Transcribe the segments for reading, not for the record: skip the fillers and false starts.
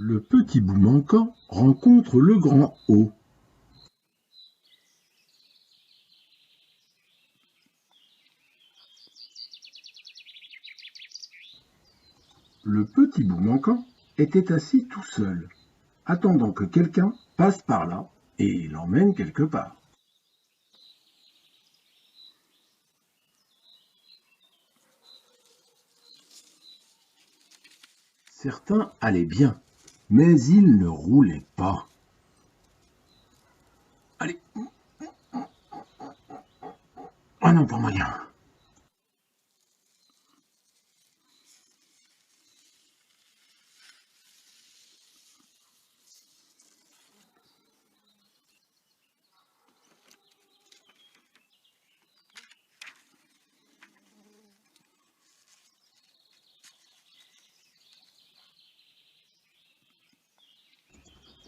Le petit bout manquant rencontre le grand O. Le petit bout manquant était assis tout seul, attendant que quelqu'un passe par là et l'emmène quelque part. Certains allaient bien, mais ils ne roulaient pas. Allez. Ah non, pas moyen.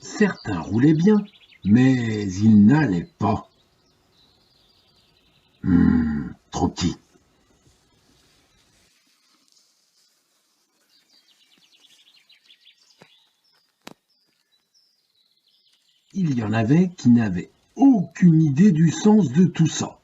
Certains roulaient bien, mais ils n'allaient pas. Trop petit. Il y en avait qui n'avaient aucune idée du sens de tout ça.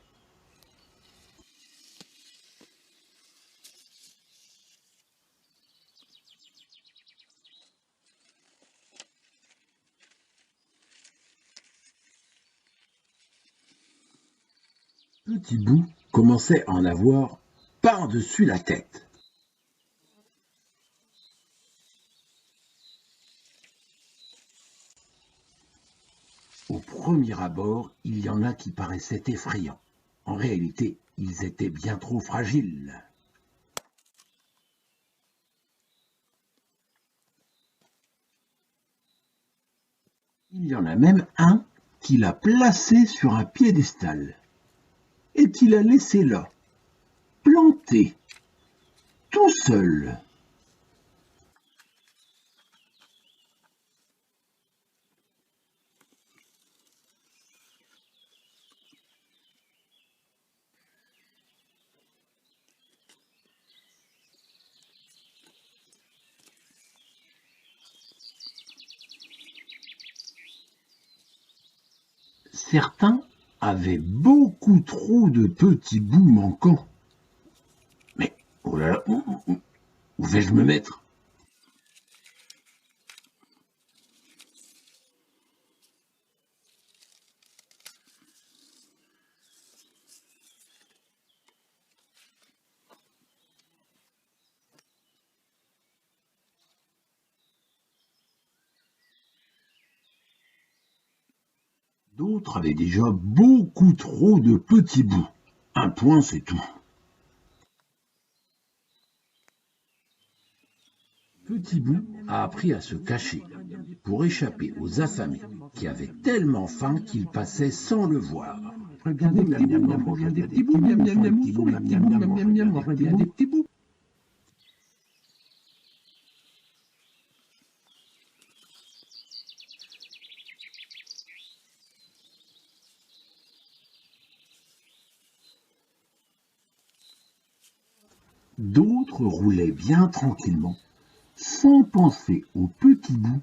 Petit bout commençait à en avoir par-dessus la tête. Au premier abord, il y en a qui paraissaient effrayants. En réalité, ils étaient bien trop fragiles. Il y en a même un qui l'a placé sur un piédestal et qui l'a laissé là, planté, tout seul. Certains avaient beaucoup trop de petits bouts manquants. Mais, oh là là, où vais-je me mettre? D'autres avaient déjà beaucoup trop de petits bouts. Un point, c'est tout. Petit bout a appris à se cacher pour échapper aux affamés qui avaient tellement faim qu'ils passaient sans le voir. Regardez, regardez, petit bout, miam, miam, miam, mousson, là, petit bout, miam, miam, miam, regardez, petit bout. D'autres roulaient bien tranquillement, sans penser au petit bout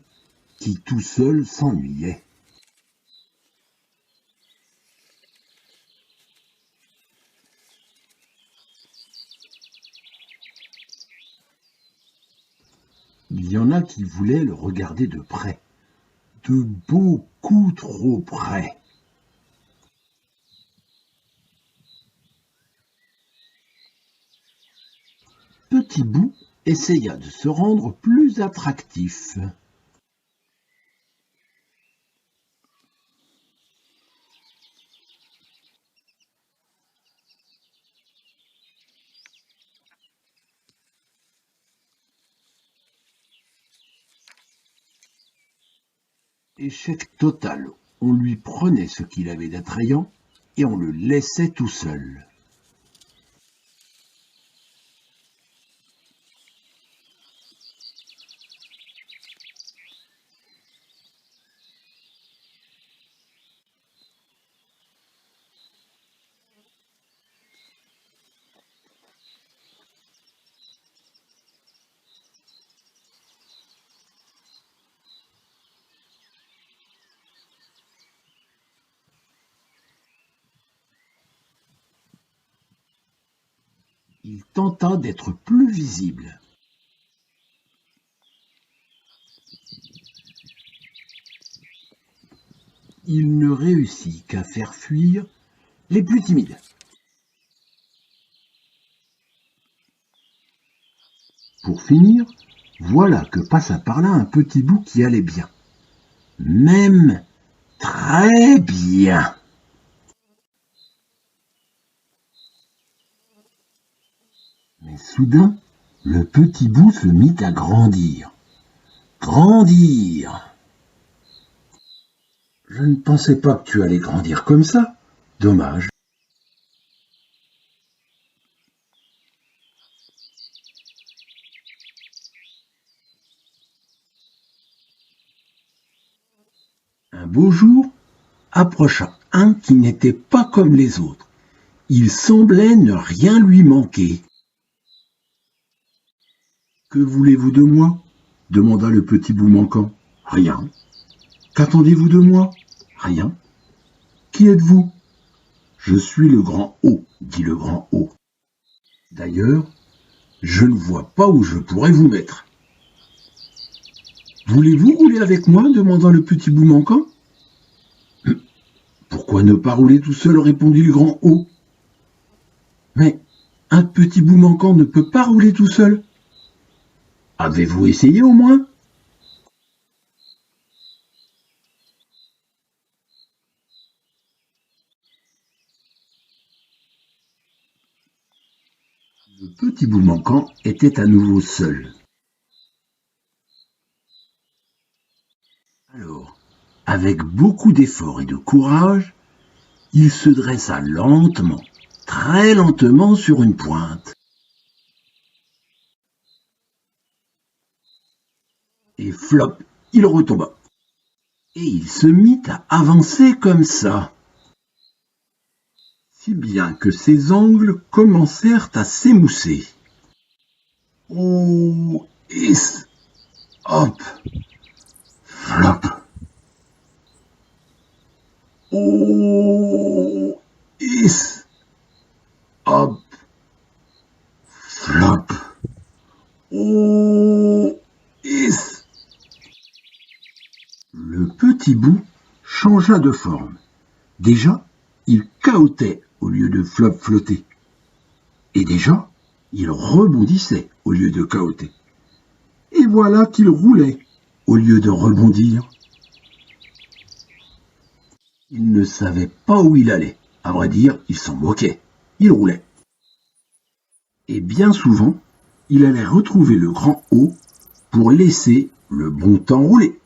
qui tout seul s'ennuyait. Il y en a qui voulaient le regarder de près, de beaucoup trop près. Petit bout essaya de se rendre plus attractif. Échec total, on lui prenait ce qu'il avait d'attrayant et on le laissait tout seul. Il tenta d'être plus visible. Il ne réussit qu'à faire fuir les plus timides. Pour finir, voilà que passa par là un petit bout qui allait bien. Même très bien. Mais soudain, le petit bout se mit à grandir. Grandir. Je ne pensais pas que tu allais grandir comme ça. Dommage. Un beau jour, approcha un qui n'était pas comme les autres. Il semblait ne rien lui manquer. « Que voulez-vous de moi ?» demanda le petit bout manquant. « Rien. »« Qu'attendez-vous de moi ?»« Rien. »« Qui êtes-vous ?»« Je suis le grand O, dit le grand O. D'ailleurs, je ne vois pas où je pourrais vous mettre. »« Voulez-vous rouler avec moi ?» demanda le petit bout manquant. « Pourquoi ne pas rouler tout seul ?» répondit le grand O. « Mais un petit bout manquant ne peut pas rouler tout seul. »« Avez-vous essayé au moins ?» Le petit bout manquant était à nouveau seul. Alors, avec beaucoup d'efforts et de courage, il se dressa lentement, très lentement sur une pointe. Et flop, il retomba. Et il se mit à avancer comme ça. Si bien que ses ongles commencèrent à s'émousser. Oh, hiss, hop, flop. Oh, hiss, hop, flop. Oh, hiss. Le petit bout changea de forme. Déjà, il cahotait au lieu de flop flotter. Et déjà, il rebondissait au lieu de cahoter. Et voilà qu'il roulait au lieu de rebondir. Il ne savait pas où il allait. À vrai dire, il s'en moquait. Il roulait. Et bien souvent, il allait retrouver le grand O pour laisser le bon temps rouler.